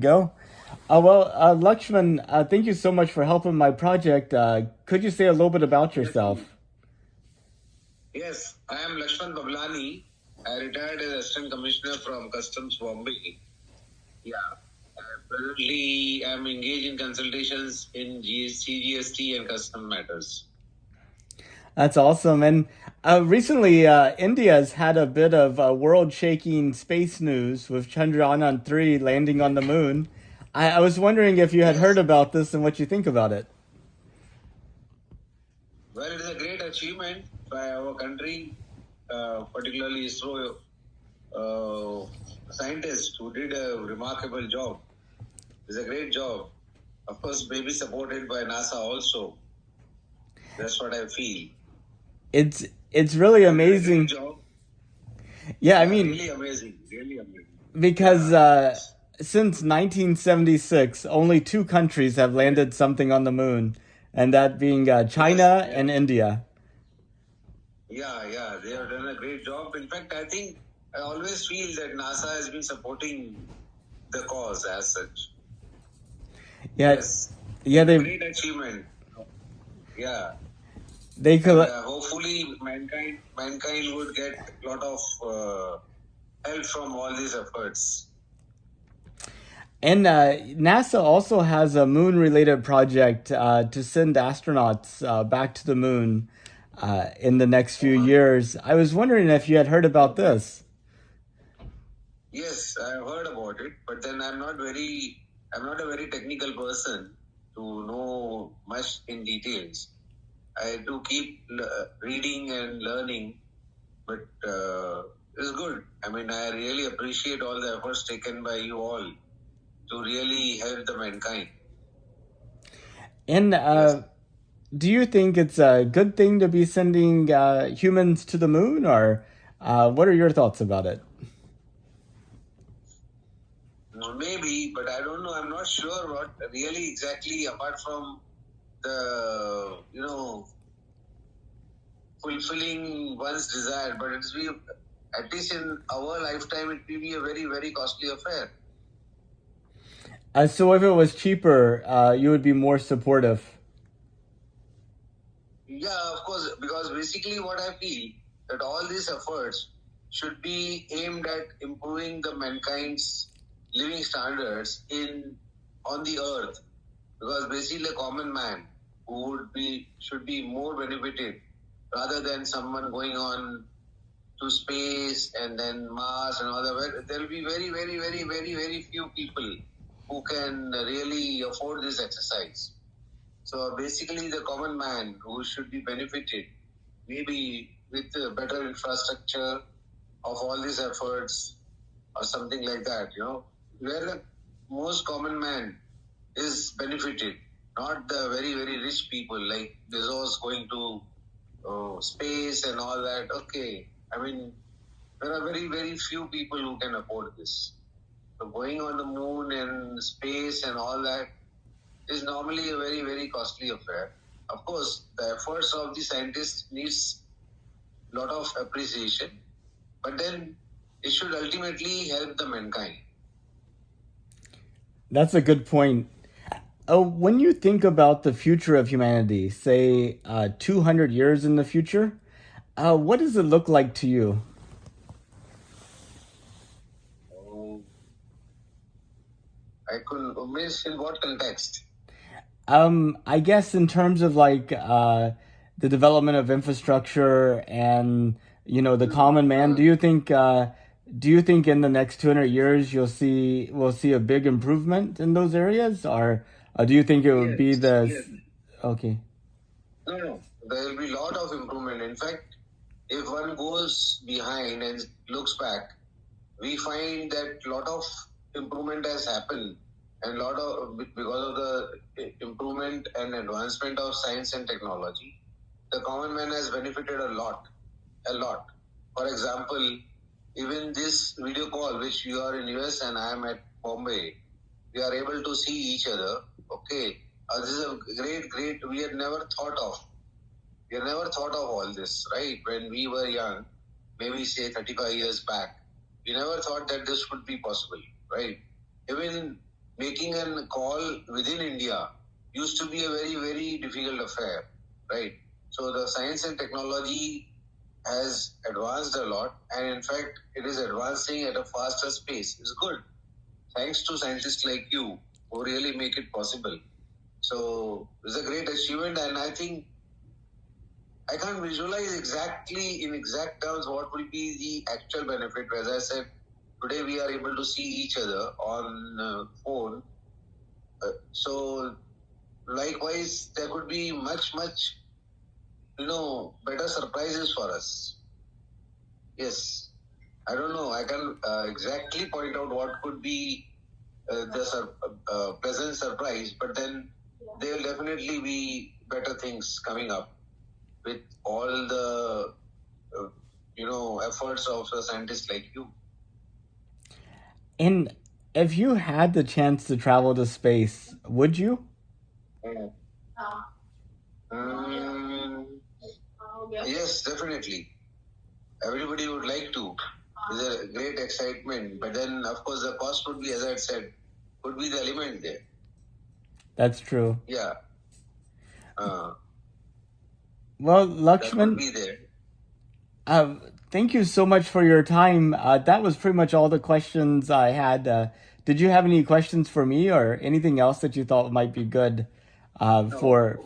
Go. Laxman, thank you so much for helping my project. Could you say a little bit about Yes, yourself? yes. I am Laxman Bablani. I retired as Assistant Commissioner from Customs Bombay. Yeah. Presently, I am engaged in consultations in CGST and custom matters. That's awesome. And recently, India has had a bit of world-shaking space news with Chandrayaan 3 landing on the moon. I was wondering if you had heard Yes. about this and what you think about it. Well, it is a great achievement by our country, particularly ISRO scientists who did a remarkable job. It's a great job. Of course, maybe supported by NASA also. That's what I feel. It's really They did a great amazing. job. Yeah, I Yeah, mean, really amazing. Really amazing. because Yeah. since 1976, only two countries have landed something on the moon, and that being Yes. China Yeah. and India. Yeah. They have done a great job. In fact, I always feel that NASA has been supporting the cause as such. Yeah, Yes. yeah, It's a great achievement. Yeah. they And could. hopefully mankind would get a lot of help from all these efforts. And NASA also has a moon-related project to send astronauts back to the moon in the next few years. I was wondering if you had heard about this. Yes, I have heard about it, but then I'm not a very technical person to know much in details. I do keep reading and learning, but it's good. I mean, I really appreciate all the efforts taken by you all to really help the mankind. And Yes. do you think it's a good thing to be sending humans to the moon, or what are your thoughts about it? Maybe, but I don't know. I'm not sure what really exactly, apart from the, fulfilling one's desire, but it's be at least in our lifetime, it will be a very, very costly affair. So if it was cheaper, you would be more supportive. Yeah, of course, because basically what I feel that all these efforts should be aimed at improving the mankind's living standards in on the earth, because basically a common man who should be more benefited rather than someone going on to space and then Mars and all that. There will be very, very, very, very, very few people who can really afford this exercise. So basically, the common man who should be benefited, maybe with better infrastructure of all these efforts or something like that, where the most common man is benefited, not the very, very rich people like Bezos going to space and all that. Okay, I mean, there are very, very few people who can afford this. So going on the moon and space and all that is normally a very, very costly affair. Of course, the efforts of the scientists needs a lot of appreciation, but then it should ultimately help the mankind. That's a good point. When you think about the future of humanity, say 200 years in the future, what does it look like to you? Um, I could miss in what context? I guess in terms of like the development of infrastructure and the common man, do you think in the next 200 years we'll see a big improvement in those areas, or do you think it would be Yes, the yes. okay? No. There will be a lot of improvement. In fact, if one goes behind and looks back, we find that a lot of improvement has happened, and lot of because of the improvement and advancement of science and technology, the common man has benefited a lot. For example, even this video call, which you are in US and I am at Bombay, we are able to see each other. Okay, this is a great. We had never thought of all this, right? When we were young, maybe say 35 years back, we never thought that this would be possible, right? Even making a call within India used to be a very, very difficult affair, right? So the science and technology has advanced a lot, and in fact, it is advancing at a faster pace. It's good, thanks to scientists like you who really make it possible. So it's a great achievement, and I think I can't visualize exactly in exact terms what will be the actual benefit. As I said, today we are able to see each other on phone. So likewise, there could be much, better surprises for us. Yes, I don't know. I can exactly point out what could be the pleasant surprise, but then there will definitely be better things coming up with all the efforts of a scientist like you. And if you had the chance to travel to space, would you? Mm. Mm, yes, definitely. Everybody would like to. There's a great excitement, but then of course the cost would be, as I said, would be the element there. That's true. Yeah, Well, that would Lakshman, be there. uh, thank you so much for your time. That was pretty much all the questions I had. Did you have any questions for me or anything else that you thought might be good No, for?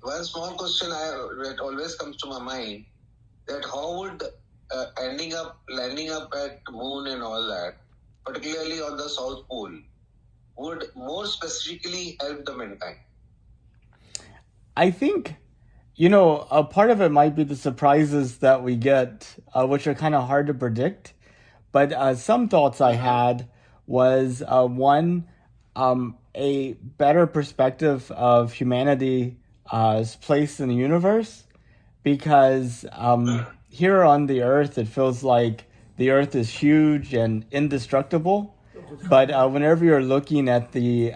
one small question that always comes to my mind, that how would landing up at moon and all that, particularly on the South Pole, would more specifically help the mankind? I think, you know, a part of it might be the surprises that we get, which are kind of hard to predict. But some thoughts I had was one, a better perspective of humanity's place in the universe, because here on the Earth, it feels like the Earth is huge and indestructible. But whenever you're looking at the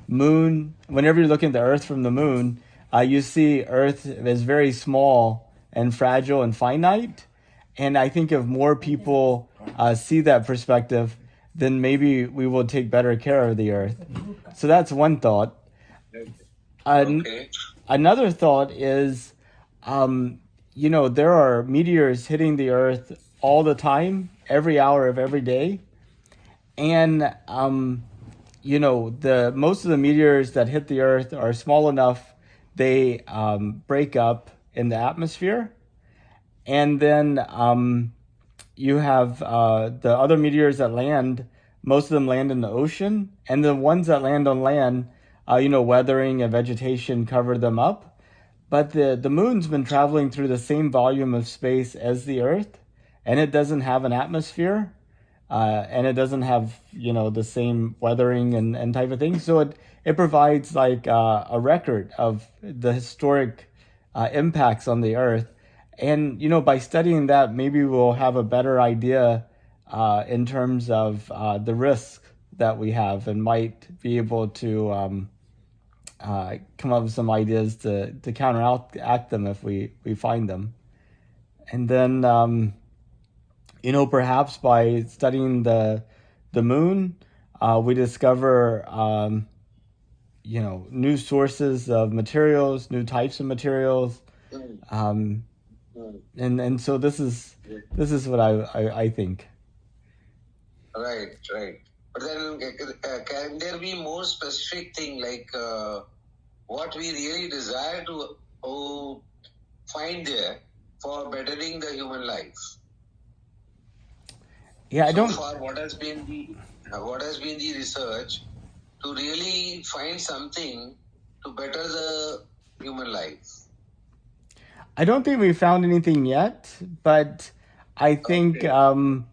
moon, whenever you're looking at the Earth from the moon, you see Earth is very small and fragile and finite. And I think if more people see that perspective, then maybe we will take better care of the Earth. So that's one thought. Okay. Another thought is, you know, there are meteors hitting the Earth all the time, every hour of every day. And you know, the most of the meteors that hit the Earth are small enough they break up in the atmosphere, and then you have the other meteors that land. Most of them land in the ocean, and the ones that land on land, you know, weathering and vegetation cover them up. But the moon's been traveling through the same volume of space as the Earth, and it doesn't have an atmosphere, and it doesn't have, you know, the same weathering and type of thing. So it provides like a record of the historic impacts on the Earth, and you know, by studying that, maybe we'll have a better idea in terms of the risk that we have, and might be able to come up with some ideas to counteract them if we find them. And then you know, perhaps by studying the moon, we discover you know, new sources of materials, new types of materials, um, and so this is what I think. Right, right. But then, can there be more specific thing like what we really desire to find there for bettering the human life? Yeah, I So don't. far, what has been the research to really find something to better the human life? I don't think we found anything yet, but I think Okay.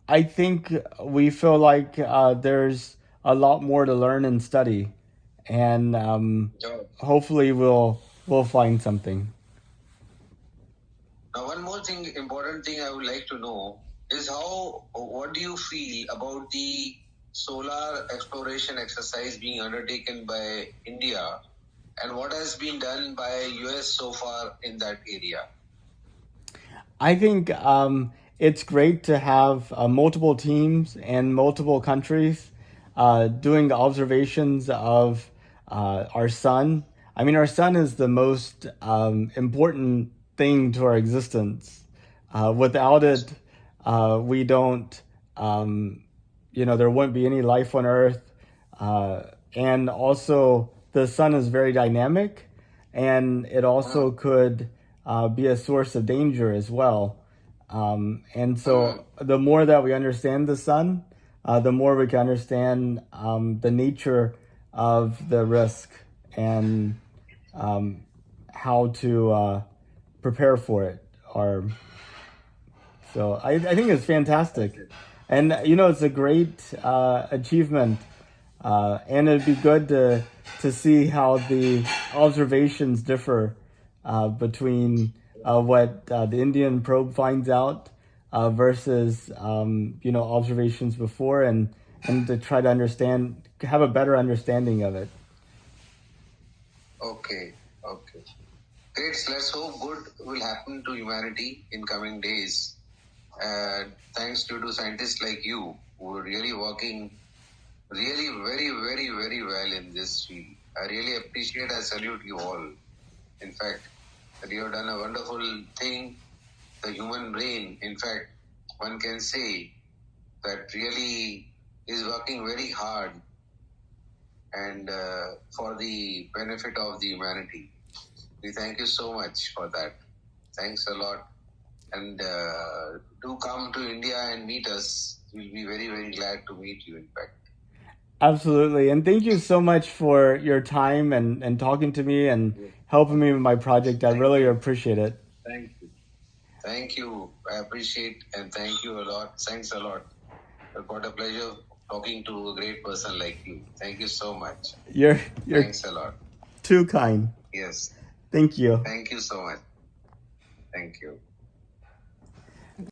I think we feel like there's a lot more to learn and study, and So, hopefully we'll find something. now, one more thing, important thing I would like to know is what do you feel about the solar exploration exercise being undertaken by India, and what has been done by US so far in that area? I think it's great to have multiple teams and multiple countries doing observations of our sun. I mean, our sun is the most important thing to our existence. Without it, we don't, there wouldn't be any life on Earth. And also, the sun is very dynamic, and it also could be a source of danger as well. And so, the more that we understand the sun, the more we can understand the nature of the risk and how to prepare for it. So I think it's fantastic, and it's a great achievement, and it'd be good to see how the observations differ between what the Indian probe finds out versus observations before, and to try to have a better understanding of it. Okay. Great. Let's hope good will happen to humanity in coming days. Thanks to scientists like you who are really working really very, very, very well in this field. I really appreciate, I salute you all. In fact, that you have done a wonderful thing. The human brain, in fact, one can say that really is working very hard and for the benefit of the humanity. We thank you so much for that. Thanks a lot. And do come to India and meet us. We'll be very, very glad to meet you, in fact. Absolutely. And thank you so much for your time and talking to me and helping me with my project. I really appreciate it. Thank you. Thank you. I appreciate and thank you a lot. Thanks a lot. What a pleasure talking to a great person like you. Thank you so much. You're Thanks a lot. too kind. Yes. Thank you. Thank you so much. Thank you.